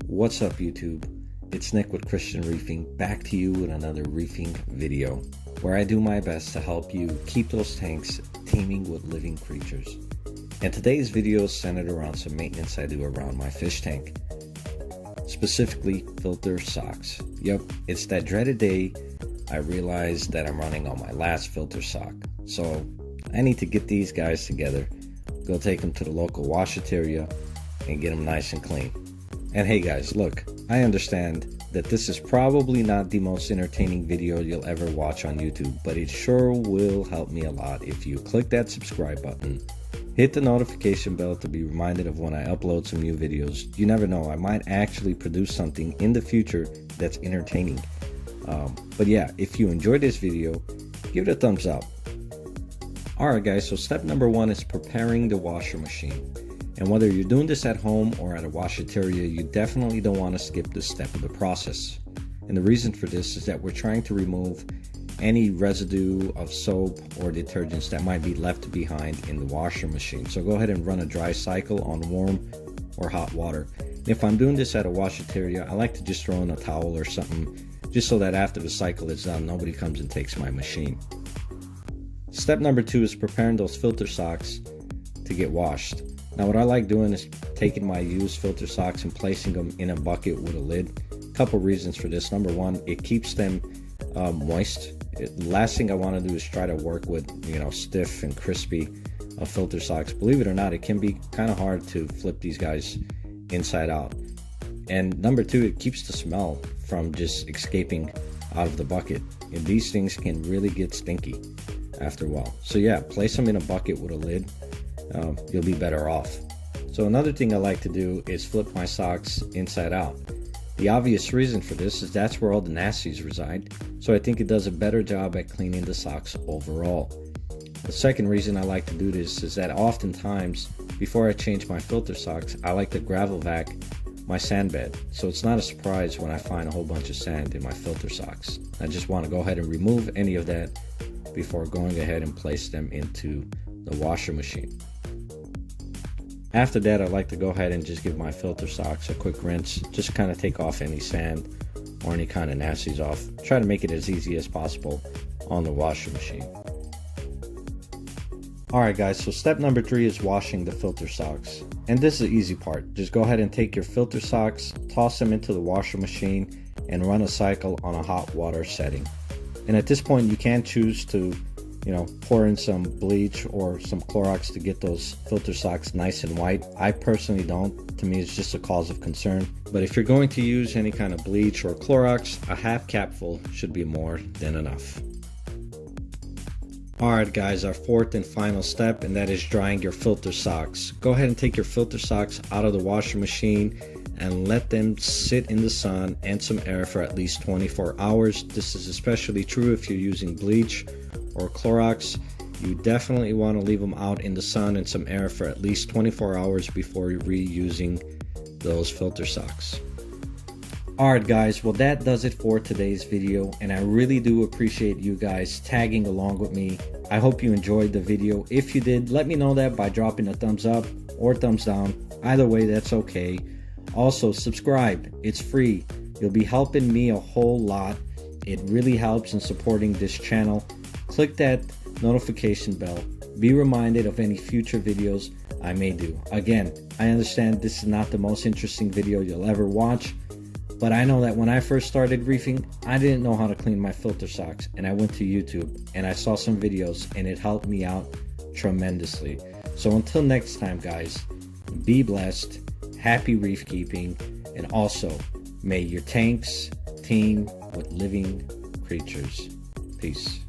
What's up, YouTube? It's Nick with Christian Reefing, back to you with another reefing video where I do my best to help you keep those tanks teeming with living creatures. And today's video is centered around some maintenance I do around my fish tank, specifically filter socks. Yep, it's that dreaded day I realized that I'm running on my last filter sock, so I need to get these guys together, go take them to the local washateria and get them nice and clean. And hey guys, look, I understand that this is probably not the most entertaining video you'll ever watch on YouTube, but it sure will help me a lot if you click that subscribe button, hit the notification bell to be reminded of when I upload some new videos. You never know, I might actually produce something in the future that's entertaining. But yeah, if you enjoyed this video, give it a thumbs up. Alright guys, so step number one is preparing the washer machine. And whether you're doing this at home or at a washateria, you definitely don't want to skip this step of the process. And the reason for this is that we're trying to remove any residue of soap or detergents that might be left behind in the washer machine. So go ahead and run a dry cycle on warm or hot water. And if I'm doing this at a washateria, I like to just throw in a towel or something, just so that after the cycle is done, nobody comes and takes my machine. Step number two is preparing those filter socks to get washed. Now what I like doing is taking my used filter socks and placing them in a bucket with a lid. Couple reasons for this. Number one, it keeps them moist. Last thing I want to do is try to work with, stiff and crispy filter socks. Believe it or not, it can be kind of hard to flip these guys inside out. And number two, it keeps the smell from just escaping out of the bucket. And these things can really get stinky after a while. So yeah, place them in a bucket with a lid. You'll be better off. So another thing I like to do is flip my socks inside out. The obvious reason for this is that's where all the nasties reside, so I think it does a better job at cleaning the socks overall. The second reason I like to do this is that oftentimes before I change my filter socks, I like to gravel vac my sand bed, so it's not a surprise when I find a whole bunch of sand in my filter socks. I just want to go ahead and remove any of that before going ahead and place them into the washer machine. After that, I like to go ahead and just give my filter socks a quick rinse, just kind of take off any sand or any kind of nasties off. Try to make it as easy as possible on the washer machine. Alright guys, so step number three is washing the filter socks. And this is the easy part. Just go ahead and take your filter socks, toss them into the washer machine, and run a cycle on a hot water setting. And at this point, you can choose to pour in some bleach or some Clorox to get those filter socks nice and white. I personally don't. To me, it's just a cause of concern. But if you're going to use any kind of bleach or Clorox, a half capful should be more than enough. Alright guys, our fourth and final step, and that is drying your filter socks. Go ahead and take your filter socks out of the washer machine and let them sit in the sun and some air for at least 24 hours. This is especially true if you're using bleach or Clorox. You definitely want to leave them out in the sun and some air for at least 24 hours before reusing those filter socks. Alright guys, well that does it for today's video, and I really do appreciate you guys tagging along with me. I hope you enjoyed the video. If you did, let me know that by dropping a thumbs up or thumbs down. Either way, that's okay. Also, subscribe. It's free. You'll be helping me a whole lot. It really helps in supporting this channel. Click that notification bell. Be reminded of any future videos I may do. Again, I understand this is not the most interesting video you'll ever watch, but I know that when I first started reefing, I didn't know how to clean my filter socks, and I went to YouTube and I saw some videos and it helped me out tremendously. So until next time guys, be blessed, happy reef keeping, and also may your tanks teem with living creatures. Peace.